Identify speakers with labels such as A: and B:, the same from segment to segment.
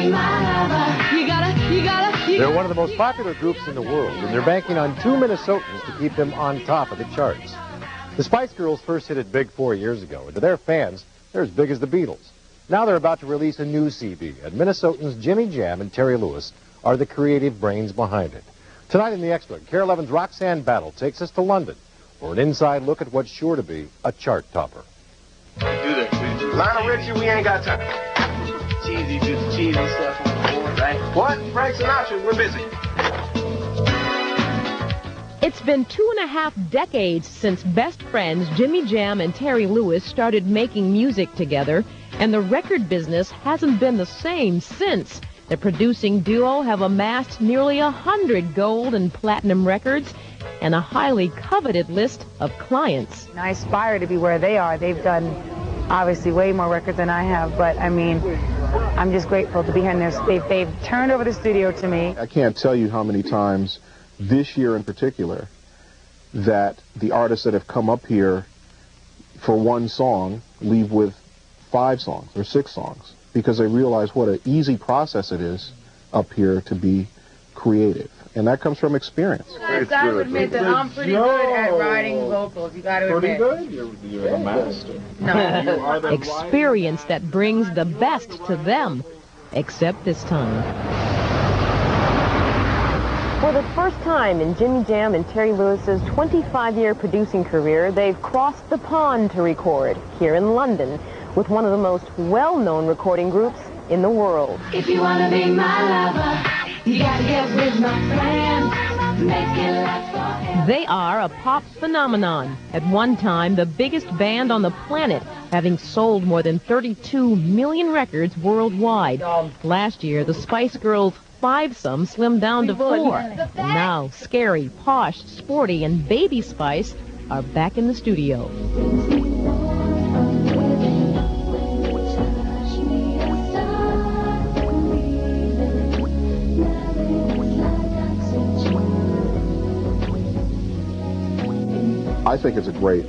A: be my lover, you gotta.
B: They're one of the most popular groups in the world, and they're banking on 2 Minnesotans to keep them on top of the charts. The Spice Girls first hit it big 4 years ago, and to their fans, they're as big as the Beatles. Now they're about to release a new CD, and Minnesotans Jimmy Jam and Terry Lewis are the creative brains behind it. Tonight in the Extra, KARE 11's Roxanne Battle takes us to London for an inside look at what's sure to be a chart topper.
C: Do that, please.
D: Lionel Richie, we ain't got time.
C: Cheesy, do the cheesy stuff on the board, right?
D: What? Frank Sinatra, we're busy.
E: It's been 2.5 decades since best friends Jimmy Jam and Terry Lewis started making music together, and the record business hasn't been the same since. The producing duo have amassed nearly 100 gold and platinum records and a highly coveted list of clients.
F: I aspire to be where they are. They've done obviously way more records than I have, but I mean, I'm just grateful to be here, and they've turned over the studio to me.
G: I can't tell you how many times this year in particular that the artists that have come up here for one song leave with 5 songs or 6 songs because they realize what an easy process it is up here to be creative. And that comes from experience.
F: You gotta admit that I'm pretty good at writing vocals. You gotta admit.
G: Pretty good? You're a master.
F: No.
E: Experience that brings the best to them, except this time. For the first time in Jimmy Jam and Terry Lewis's 25-year producing career, they've crossed the pond to record here in London with one of the most well-known recording groups in the world.
A: If you wanna be my lover, you gotta get with my friend, make it last forever.
E: They are a pop phenomenon. At one time, the biggest band on the planet, having sold more than 32 million records worldwide. Last year, the Spice Girls' 5-some slimmed down to 4. And now, Scary, Posh, Sporty, and Baby Spice are back in the studio.
G: I think it's a great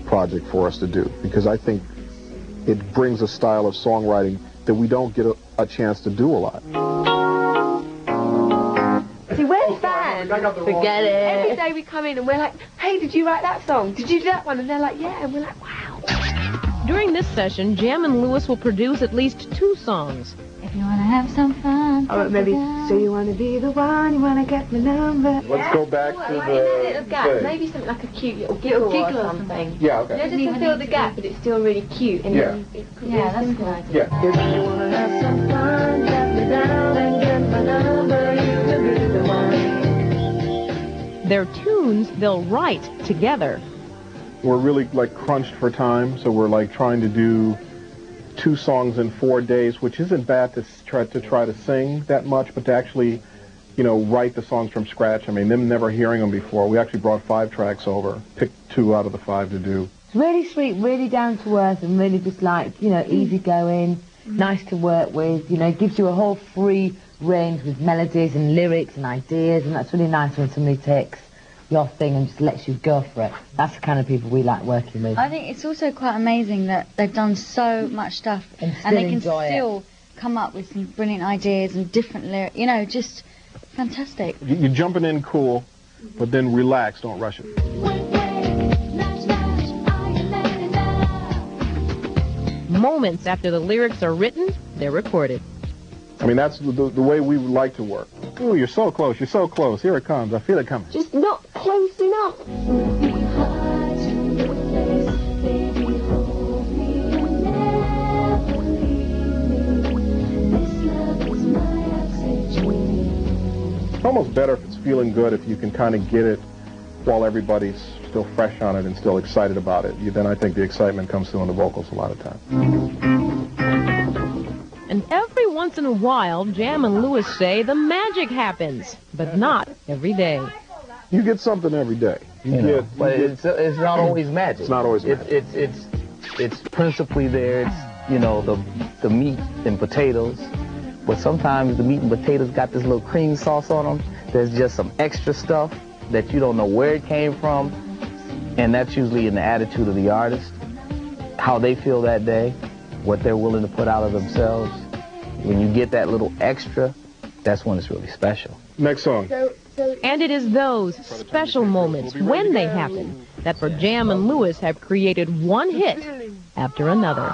G: project for us to do because I think it brings a style of songwriting that we don't get a chance to do a lot.
H: See, we're fans. Forget it. Every day we come in and we're like, hey, did you write that song? Did you do that one? And they're like, yeah. And we're like, wow.
E: During this session, Jam and Lewis will produce at least 2 songs.
A: If you wanna have some fun.
H: Oh, maybe, so you wanna be the one, you wanna get my number.
G: Let's go back to the
H: Little gap. Maybe something like a cute little giggle or something.
G: Yeah, okay.
H: Just to fill the gap, but it's still really cute. And
G: Yeah.
A: Yeah, that's a good idea.
G: Yeah.
H: If you wanna have some fun, get me down and get my number, you can be the one.
E: Their tunes they'll write together.
G: We're really like crunched for time, so we're like trying to do 2 songs in 4 days, which isn't bad to try to sing that much, but to actually, you know, write the songs from scratch. I mean, them never hearing them before. We actually brought 5 tracks over, picked 2 out of the 5 to do.
F: It's really sweet, really down to earth, and really just like, you know, easygoing, nice to work with, you know, gives you a whole free range with melodies and lyrics and ideas, and that's really nice when somebody takes your thing and just lets you go for it. That's the kind of people we like working with.
I: I think it's also quite amazing that they've done so much stuff
F: And
I: they can
F: enjoy
I: still come up with some brilliant ideas and different lyrics, you know, just fantastic.
G: You're jumping in cool, but then relax, don't rush it.
E: Moments after the lyrics are written, they're recorded.
G: I mean, that's the way we would like to work. Oh, you're so close, you're so close. Here it comes, I feel it coming.
H: Just not close enough.
G: It's almost better if it's feeling good if you can kind of get it while everybody's still fresh on it and still excited about it. Then I think the excitement comes through in the vocals a lot of times.
E: And every once in a while, Jam and Lewis say the magic happens, but not every day.
G: You get something every day.
C: But it's not always magic.
G: It's not always magic.
C: It's principally there. It's, you know, the meat and potatoes. But sometimes the meat and potatoes got this little cream sauce on them. There's just some extra stuff that you don't know where it came from. And that's usually in the attitude of the artist, how they feel that day, what they're willing to put out of themselves. when you get that little extra, that's when it's really special.
G: Next song.
E: And it is those special moments, when they happen, that for Jam and Lewis have created one hit after another.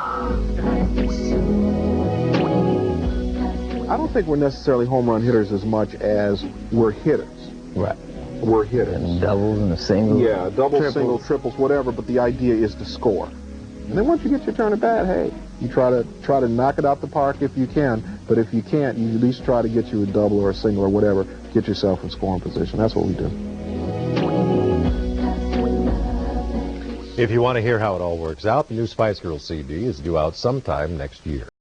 G: I don't think we're necessarily home run hitters as much as we're hitters.
C: Right.
G: We're hitters.
C: And doubles and the singles.
G: Yeah, doubles,
C: triples.
G: singles, triples, whatever, but the idea is to score. And then once you get your turn at bat, hey, you try to knock it out the park if you can, but if you can't, you at least try to get you a double or a single or whatever, get yourself in scoring position. That's what we do.
B: If you want to hear how it all works out, the new Spice Girls CD is due out sometime next year.